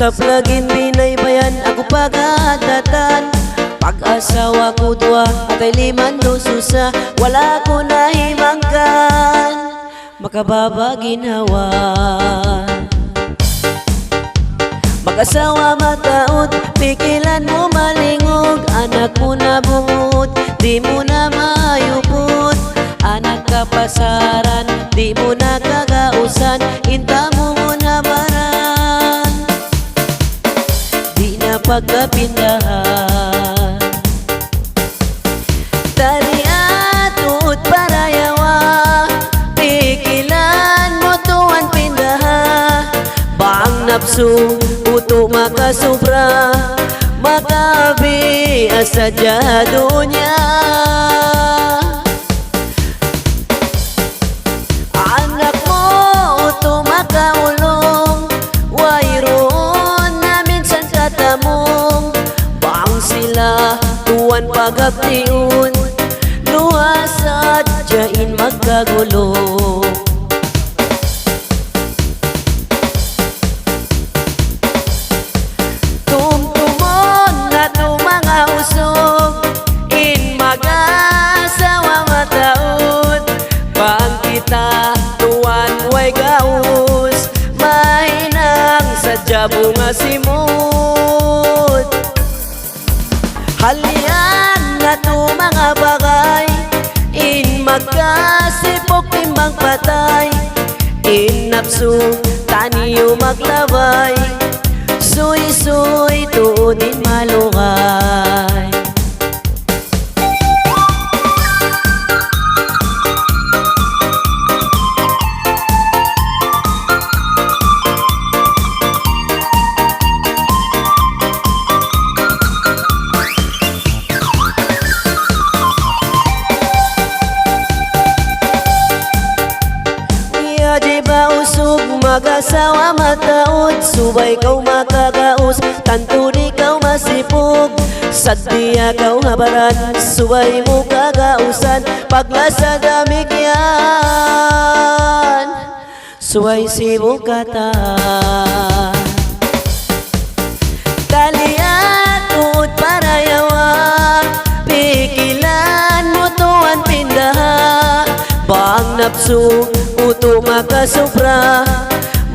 Sa plagin binaybayan ako pagkatatan. Pag-asawa ko dua at ay liman lususa, wala ko nahimangkan makababa ginawa. Mag-asawa mataod, pikilan mo malingog. Anak mo na bungod, di mo na mayupot. Anak ka pasaran, di mo na kagausan. Inta mo muna baran, di na pagkapindahan. Tariatot parayawa, pikilan mo tuwan pindaha. Bang napso, uto makasubra, makabi asadya dunya. Anak mo uto makaulong, wayroon na minsan katamong. Bang sila tuwan pagaptiun, luwasad dyain magkagulong. Bunga simot, halian na to mga bagay. In magkasipok timbang patay, in napso taniyo maglabay. Suy-suy tuunin malungay. Mag-asawa mataod, subay kau makagaus. Tanto di kau masipog, sadya kau habaran. Subay mo kagausan, paglasa damig yan. Subay sibog kata taliatot parayawa, pikilan mo tuwan pindaha. Bang napso, uto makasubra,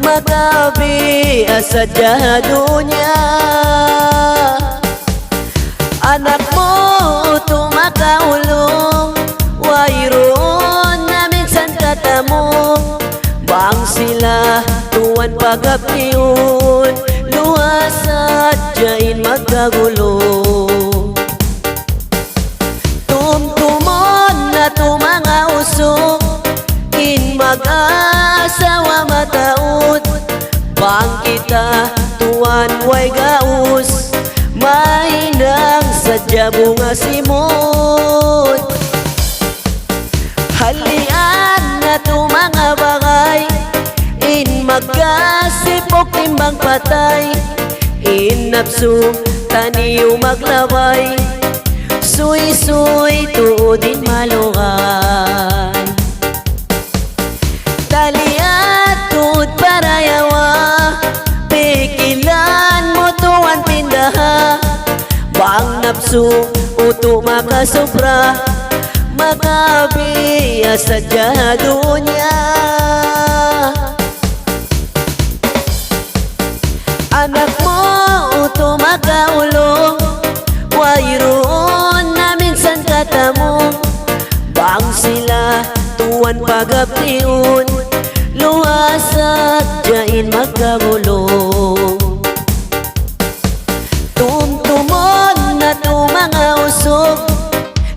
makabi asadya dunya. Anak mo uto makaulong, wayroon na minsan katamong. Bang sila tuwan pagaptiun, luwasad dyain magkagulong. Tumtumon na to mga usok, in mag-asawa mataod. Bang kita tuwan way gaus, mainang sadya bunga simot. Halian na to mga bagay, in magkasipok timbang patay. In napso taniyo maglabay, suy-suy tuudin malungay. Taliatot parayawa, pikilan mo tuwan pindaha. Bang napso, uto makasubra, makabi asadya dunya. Anak mo uto makaulong, wayroon na minsan katamong. Bang sila tuwan pagaptiun, luwasad dyain magkagulong. Tumtumon na to mga usok,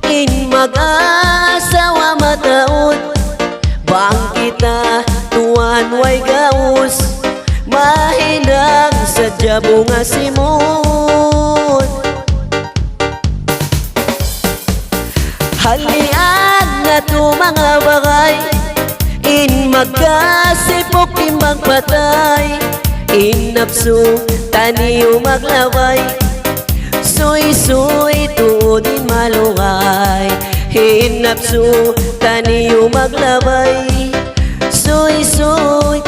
in mag-asawa mataod. Bang kita tuwan way gaus, mahinang sadya bunga simot. Halian na to mga bagay, in magkasipok timbang patay. In napso taniyo maglabay, suy-suy tuudin malungay. In napso taniyo maglabay, suy-suy